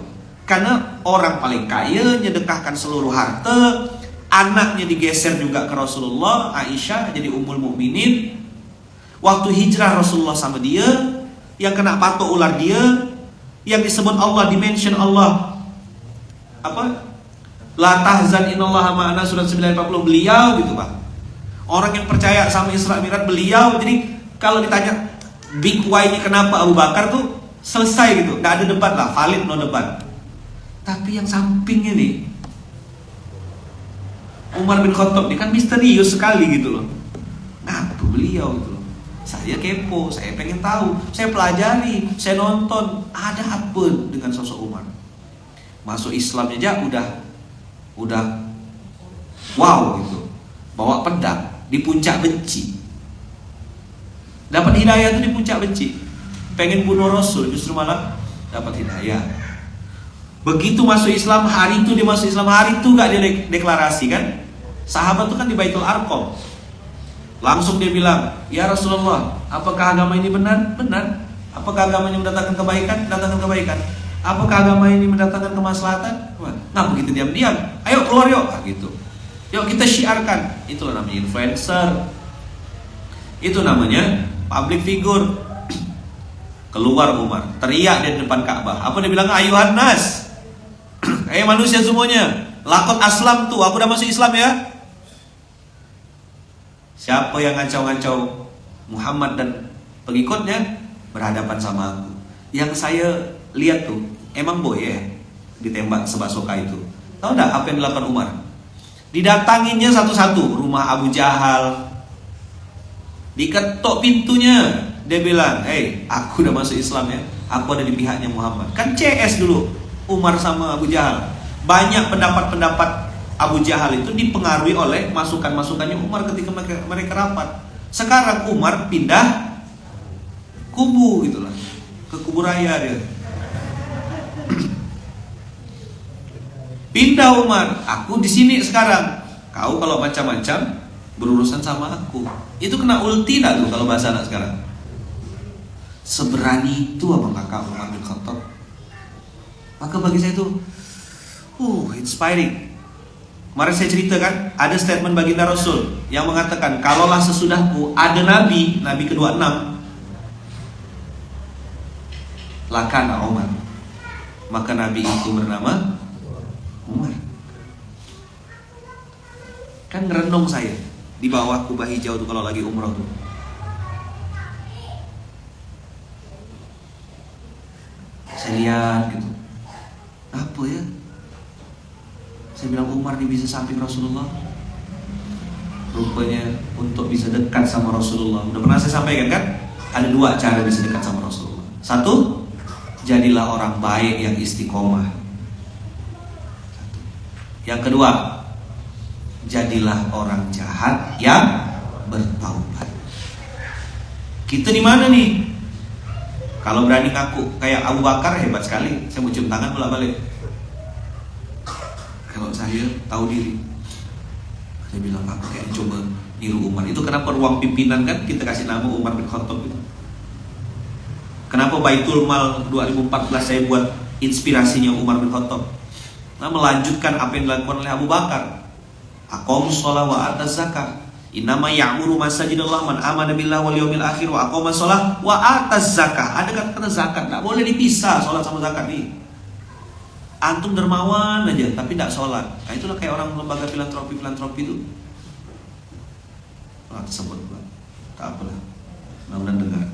karena orang paling kaya, nyedekahkan seluruh harta, anaknya digeser juga ke Rasulullah, Aisyah jadi ummul mukminin. Waktu hijrah Rasulullah sama dia, yang kena patok ular dia, yang disebut Allah, dimension Allah apa? La tahzan innallaha ma'ana, surat 940 beliau gitu Pak. Orang yang percaya sama Isra Mi'raj beliau. Jadi kalau ditanya big why-nya kenapa Abu Bakar tuh selesai gitu, nggak ada debat lah, valid no debat. Tapi yang sampingnya nih, Umar bin Khattab ini kan misterius sekali gitu loh. Ngapa beliau gitu loh? Saya kepo, saya pengen tahu, saya pelajari, saya nonton, ada apa dengan sosok Umar. Masuk Islam aja udah wow gitu, bawa pedang di puncak benci, dapat hidayah itu di puncak benci, pengen bunuh Rasul, justru malah dapat hidayah. Begitu masuk Islam, hari itu dia masuk Islam, hari itu gak dia deklarasi kan, sahabat itu kan di Baitul Arqam, langsung dia bilang, ya Rasulullah, apakah agama ini benar? Benar. Apakah agama ini mendatangkan kebaikan? Mendatangkan kebaikan. Apakah agama ini mendatangkan kemaslahatan? Nah begitu diam-diam, ayo keluar yuk, gitu. Yuk kita syiarkan. Itulah namanya influencer. Itu namanya public figure. Keluar Umar, teriak di depan Ka'bah. Apa dia bilang? Ayuhan nas, manusia semuanya, lakot aslam tuh, aku udah masuk Islam ya. Siapa yang ngancau-ngancau Muhammad dan pengikutnya berhadapan sama aku. Yang saya lihat tuh, emang boy ya ditembak sebasoka itu. Tahu enggak apa yang dilakukan Umar? Didatanginnya satu-satu, rumah Abu Jahal, diketok pintunya. Dia bilang, aku udah masuk Islam ya, aku ada di pihaknya Muhammad. Kan CS dulu Umar sama Abu Jahal. Banyak pendapat-pendapat Abu Jahal itu dipengaruhi oleh masukan-masukannya Umar ketika mereka rapat. Sekarang Umar pindah kubu gitulah, ke kubu raya dia. Pindah Umar, aku di sini sekarang. Kau kalau macam-macam berurusan sama aku. Itu kena ulti tak tuh kalau bahasa anak sekarang? Seberani itu abang kakak Umar bin Khattab. Maka bagi saya itu inspiring. Kemarin saya ceritakan ada statement baginda Rasul yang mengatakan, kalaulah sesudahku ada nabi ke-26, lakana Umar. Maka nabi itu bernama Umar. Kan ngerenung saya di bawah kubah hijau tuh kalau lagi umroh tuh. Saya lihat gitu, apa ya? Saya bilang Umar nih bisa samping Rasulullah. Rupanya untuk bisa dekat sama Rasulullah, udah pernah saya sampaikan kan? Ada dua cara bisa dekat sama Rasulullah. Satu, jadilah orang baik yang istiqomah. Yang kedua, jadilah orang jahat yang bertaubat. Kita di mana nih? Kalau berani ngaku kayak Abu Bakar, hebat sekali. Saya mau cium tangan bolak-balik. Kalau saya tahu diri, saya bilang aku kayak coba niru Umar. Itu kenapa ruang pimpinan kan kita kasih nama Umar bin Khattab itu. Kenapa Baitul Mal 2014 saya buat inspirasinya Umar bin Khattab. Nah, melanjutkan apa yang dilakukan oleh Abu Bakar. Aqamus shalah wa ataz zakat. Innama ya'muru masajidallah man amana billahi wal yawmil akhir wa aqamas shalah wa ataz zakat. Ada kata-kata zakat, enggak boleh dipisah salat sama zakat nih. Antum dermawan aja tapi enggak salat. Nah, itulah kayak orang lembaga filantropi itu. Tersebut Pak. Tak apalah. Mudah-mudahan dengar.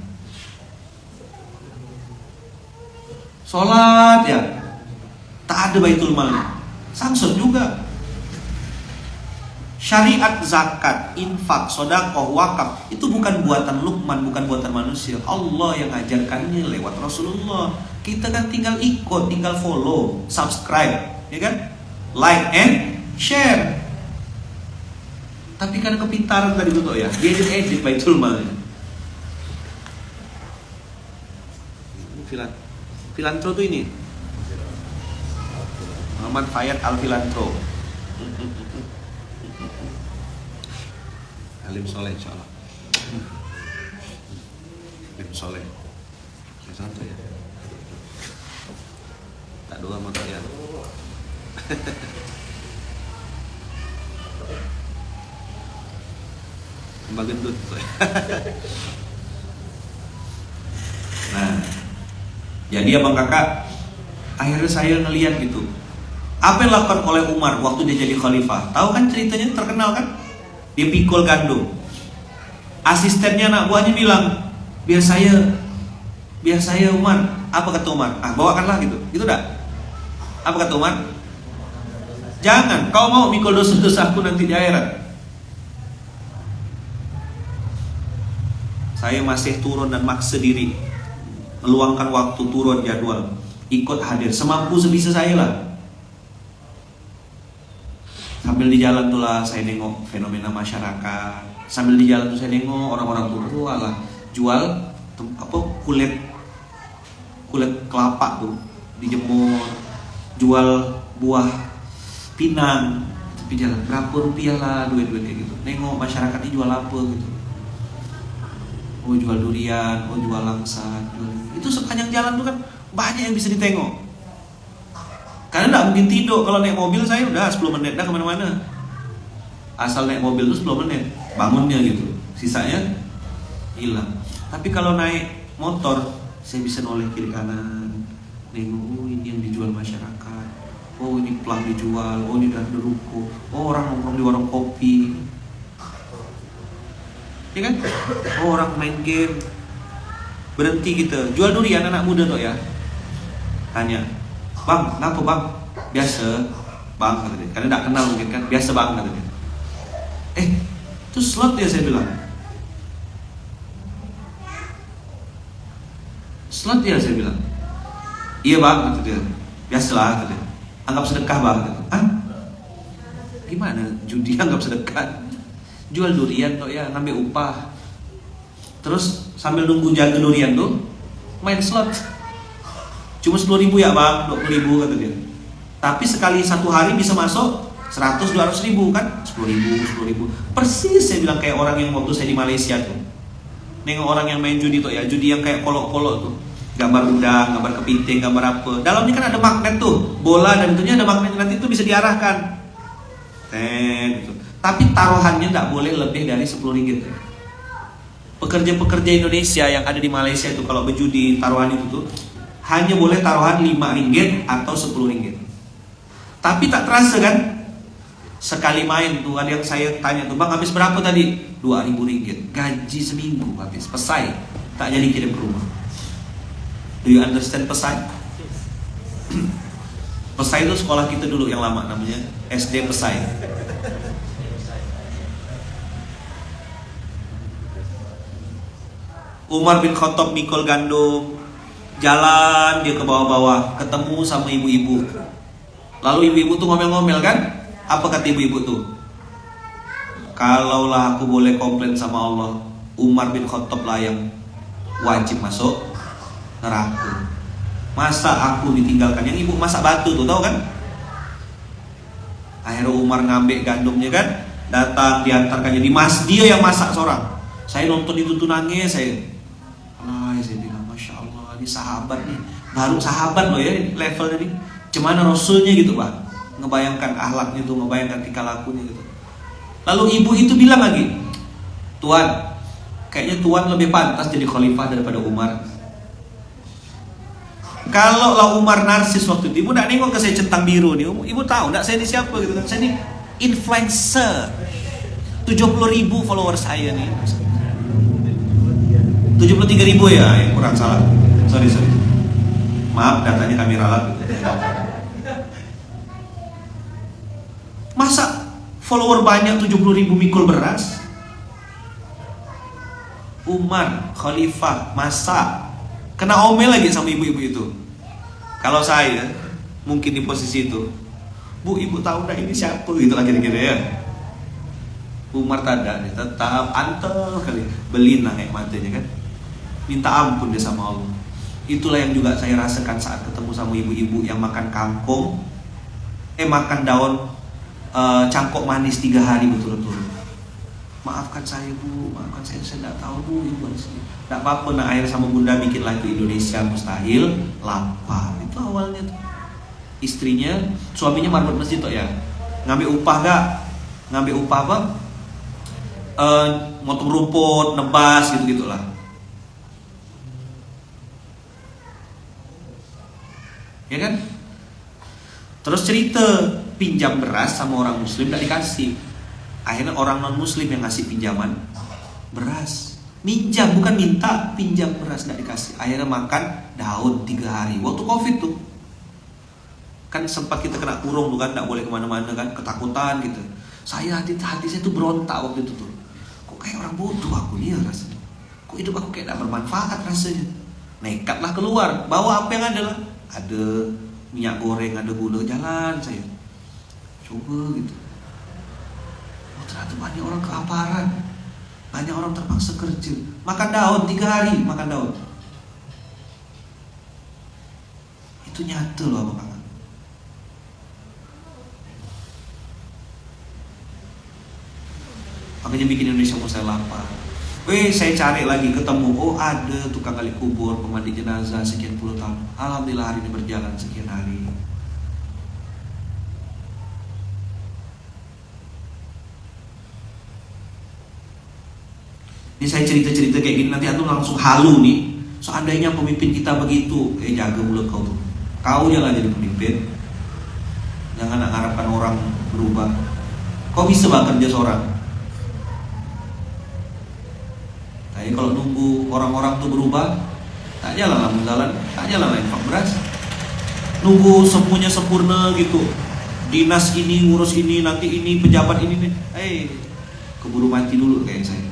Salat ya. Tak ada Baitul Mal. Samsung juga. Syariat zakat, infak, sedekah, wakaf itu bukan buatan Luqman, bukan buatan manusia. Allah yang ajarkannya lewat Rasulullah. Kita kan tinggal ikut, tinggal follow, subscribe, ya kan? Like and share. Tapi kan kepintaran tadi itu ya, dia edit Baitul Mal. Filantro tuh ini. Muhammad Fayad Al-Filantro. Alim soleh insyaallah. Alim soleh. Santai ya. Tak doa motor ya. Mbak gendut. Nah, jadi abang kakak, akhirnya saya ngelihat gitu. Apa yang dilakukan oleh Umar waktu dia jadi khalifah? Tahu kan ceritanya, terkenal kan? Dia pikul gandum. Asistennya anak buahnya bilang, biar saya Umar. Apa kata Umar? Bawakanlah gitu. Gitu dah. Apa kata Umar? Jangan, kau mau mikul dosa-dosaku nanti di akhirat. Saya masih turun dan maksa diri, meluangkan waktu turun jadwal, ikut hadir semampu sebisa saya lah. Sambil di jalan tuh lah saya nengok fenomena masyarakat. Sambil di jalan tuh saya nengok orang-orang tuh lah jual kulit kelapa tuh dijemur, jual buah pinang tepi jalan, berapa rupiah lah duit-duit kayak gitu. Nengok masyarakat ini jual apa gitu. Oh jual durian, oh jual langsat, itu sepanjang jalan tuh kan banyak yang bisa ditengok. Karena tidak mungkin tidur. Kalau naik mobil saya udah 10 menit dah kemana-mana. Asal naik mobil itu 10 menit bangunnya gitu, sisanya hilang. Tapi kalau naik motor saya bisa noleh kiri kanan, nengok, oh ini yang dijual masyarakat, oh ini pelang dijual, oh ini ada ruko, oh orang nongkrong di warung kopi, ya kan? Oh orang main game. Berhenti kita jual durian, anak muda tuh ya, tanya, bang, kenapa bang? Biasa, Bang, kata dia, karena tidak kenal mungkin kan, biasa bang, kata dia. Itu slot ya, saya bilang. Slot ya, saya bilang. Iya bang, kata dia. Biasalah, kata dia. Anggap sedekah bang, kata. Gimana judi anggap sedekah? Jual durian kok ya, ngambil upah. Terus sambil nunggu jaga durian tuh main slot. Cuma 10.000 ya bang, 20.000 kata dia. Tapi sekali satu hari bisa masuk 100-200 ribu kan, 10.000. Persis saya bilang kayak orang yang waktu saya di Malaysia tuh. Nengok orang yang main judi tuh ya, judi yang kayak kolok-kolok tuh. Gambar udang, gambar kepiting, gambar apa. Dalamnya kan ada magnet tuh, bola dan tentunya ada magnet, nanti itu bisa diarahkan. Gitu. Tapi taruhannya tidak boleh lebih dari 10 ringgit. Pekerja-pekerja Indonesia yang ada di Malaysia itu kalau berjudi taruhan itu tuh hanya boleh taruhan 5 ringgit atau 10 ringgit. Tapi tak terasa kan, sekali main tuh ada yang saya tanya tuh, bang habis berapa tadi? 2.000 ringgit. Gaji seminggu habis, pesai tak jadi kirim ke rumah. Do you understand pesai? Pesai itu sekolah kita dulu yang lama, namanya SD Pesai. Umar bin Khattab mikul gandum, jalan dia ke bawah-bawah, ketemu sama ibu-ibu. Lalu ibu-ibu tuh ngomel-ngomel kan? Apa kata ibu-ibu tuh? Kalaulah aku boleh komplain sama Allah, Umar bin Khattab lah yang wajib masuk neraka. Masa aku ditinggalkan? Yang ibu masak batu tuh, tahu kan? Akhirnya Umar ngambil gandumnya kan, datang diantarkan jadi dia yang masak seorang. Saya nonton itu tuh nangis saya bilang masya Allah, ini sahabat nih, baru sahabat loh ya levelnya nih. Cemana Rasulnya gitu pak, ngebayangkan akhlaknya tuh, ngebayangkan tingkah lakunya gitu. Lalu ibu itu bilang lagi, Tuan, kayaknya Tuan lebih pantas jadi khalifah daripada Umar. Kalau lah Umar narsis waktu itu, ibu tidak nengok ke saya centang biru nih, ibu tahu tidak saya ini siapa gitu kan? Saya ini influencer, 70.000 follower saya nih, 73.000 ya, kurang salah, sorry. Maaf, datanya kami ralat. Masa follower banyak 70.000 mikul beras? Umar, khalifah, masa kena omel lagi sama ibu-ibu itu. Kalau saya mungkin di posisi itu, Bu, ibu tahu nggak ini siapa? Gitu lah kira-kira ya. Umar tada nih, tetap antel kali, beliin lah kayak matanya kan. Minta ampun dia sama Allah. Itulah yang juga saya rasakan saat ketemu sama ibu-ibu yang makan kangkung, makan daun cangkok manis 3 hari betul-betul. Maafkan saya bu, maafkan saya tidak tahu bu, ibu tidak apa-apa. Nah akhirnya sama bunda bikin lagu Indonesia Mustahil Lapar. Itu awalnya tuh. Istrinya, suaminya marbot masjid toh ya. Ngambil upah gak? Ngambil upah apa? Motong rumput, nebas gitu-gitulah. Ya kan? Terus cerita pinjam beras sama orang muslim tidak dikasih. Akhirnya orang non muslim yang ngasih pinjaman beras. Minjam, bukan minta, pinjam beras tidak dikasih. Akhirnya makan daun 3 hari. Waktu Covid tuh kan sempat kita kena kurung tuh kan, tidak boleh kemana-mana kan, ketakutan gitu. Hati saya tuh berontak waktu itu tuh. Kok kayak orang bodoh aku nih rasanya. Kok hidup aku kayak tidak bermanfaat rasanya. Nekatlah keluar, bawa apa yang ada lah. Ada minyak goreng, ada gula, jalan saya. Coba gitu. Oh ternyata banyak orang kelaparan, banyak orang terpaksa kerja. Makan daun 3 hari, makan daun. Itu nyata loh abang kakak. Makanya bikin Indonesia Mustahil Lapar. Saya cari lagi, ketemu, oh ada tukang gali kubur, pemandi jenazah sekian puluh tahun. Alhamdulillah hari ini berjalan sekian hari. Ini saya cerita-cerita kayak gini, nanti antum langsung halu nih. Seandainya pemimpin kita begitu, jaga mulut kau tuh. Kau jangan jadi pemimpin. Jangan mengharapkan orang berubah. Kau bisa bahkan kerja seorang. Jadi kalau nunggu orang-orang tuh berubah, tak jalan lah jalan, tak jalan lah infak beras. Nunggu semuanya sempurna gitu, Dinas ini ngurus ini, nanti ini pejabat ini nih. Keburu mati dulu kayak saya.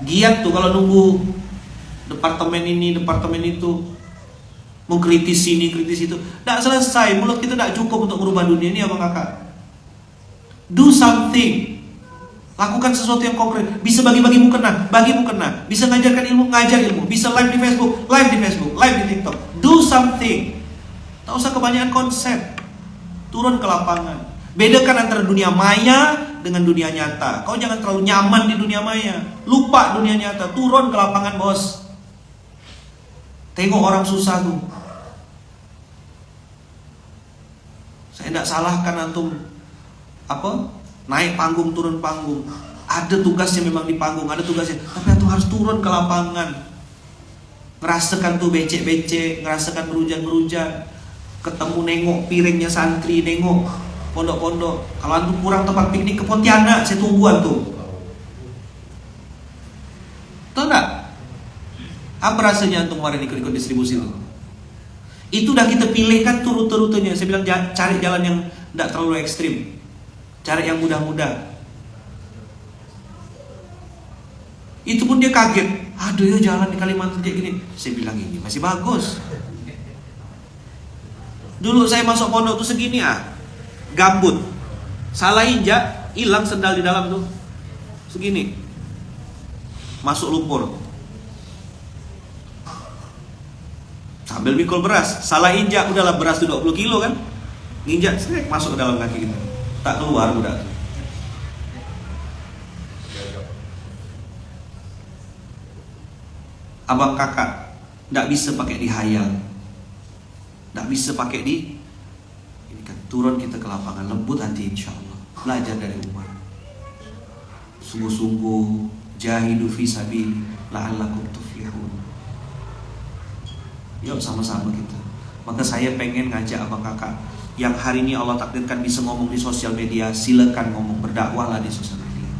Giat tuh kalau nunggu departemen ini, departemen itu, mau kritis ini, kritis itu. Tidak selesai, mulut kita tidak cukup untuk merubah dunia ini, abang kakak. Do something. Lakukan sesuatu yang konkret. Bisa bagi-bagi mukena, bagi mukena. Bisa ngajarkan ilmu, ngajar ilmu. Bisa live di Facebook, live di Facebook, live di TikTok. Do something. Tak usah kebanyakan konsep. Turun ke lapangan. Bedakan antara dunia maya dengan dunia nyata. Kau jangan terlalu nyaman di dunia maya. Lupa dunia nyata. Turun ke lapangan, bos. Tengok orang susah tuh. Saya tidak salahkan antum naik panggung, turun panggung. Ada tugasnya memang di panggung, ada tugasnya. Tapi antum harus turun ke lapangan. Ngerasakan tuh becek-becek, ngerasakan berujan-berujan. Ketemu nengok piringnya santri, nengok pondok-pondok. Kalau antum kurang tempat piknik ke Pontianak, saya tunggu antum. Tahu enggak? Apa rasanya antum kemarin ikut-ikut distribusi itu? Itu udah kita pilih kan rute-rutenya. Saya bilang cari jalan yang tidak terlalu ekstrim. Cari yang mudah-mudah. Itu pun dia kaget. Aduh ya jalan di Kalimantan kayak gini. Saya bilang ini masih bagus. Dulu saya masuk pondok tuh segini gambut. Salah injak, hilang sendal di dalam tuh. Segini. Masuk lumpur. Sambil mikul beras, salah injak, udahlah beras tuh 20 kilo kan. Nginjak, masuk ke dalam kaki kita. Tak keluar udah. Abang kakak tidak bisa pakai dihayal, tidak bisa pakai ini kan. Turun kita ke lapangan, lembut hati insya Allah. Belajar dari Umar. Sungguh-sungguh jahidu fi sabili la'allakum tuflihun. Yuk sama-sama kita. Maka saya pengen ngajak abang kakak yang hari ini Allah takdirkan bisa ngomong di sosial media, silakan ngomong, berdakwahlah di sosial media.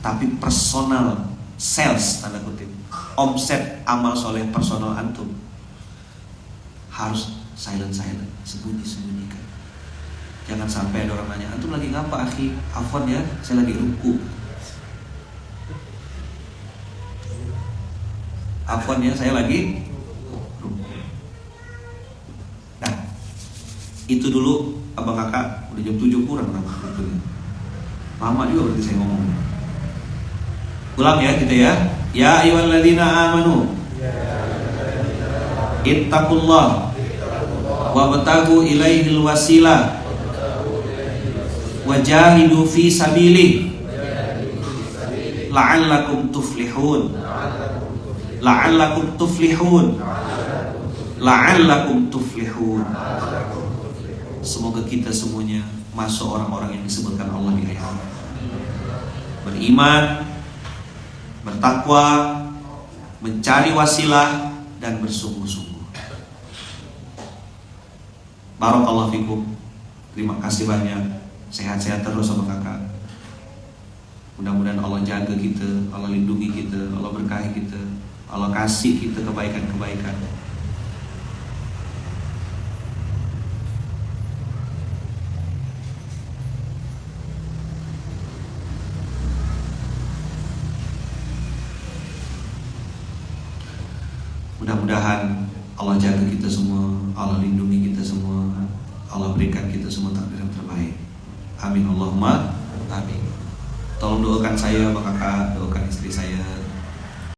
Tapi personal sales tanda kutip, omset amal soleh personal antum harus silent, sembunyikan. Jangan sampai ada orang nanya, antum lagi ngapa akhi? Afwan ya, saya lagi ruku. Afwan ya, saya lagi ruku. Nah, itu dulu abang kakak udah jam 7 kurang lama juga berarti saya ngomong. Ulang ya kita ya. Ya ayyuhalladzina amanu ittaqullah wabtaghu ilaihil wasilah wajahidu fi sabilihi la'allakum tuflihun. La'allakum tuflihun. La'allakum tuflihun. Semoga kita semuanya masuk orang-orang yang disebutkan Allah di ayat. Beriman, bertakwa, mencari wasilah dan bersungguh-sungguh. Barakallahu fikum. Terima kasih banyak. Sehat-sehat terus sama kakak. Mudah-mudahan Allah jaga kita, Allah lindungi kita, Allah berkahi kita, Allah kasih kita kebaikan-kebaikan. Mudah-mudahan Allah jaga kita semua, Allah lindungi kita semua, Allah berikan kita semua takdir yang terbaik. Amin Allahumma amin. Tolong doakan saya, Bang Kakak, doakan istri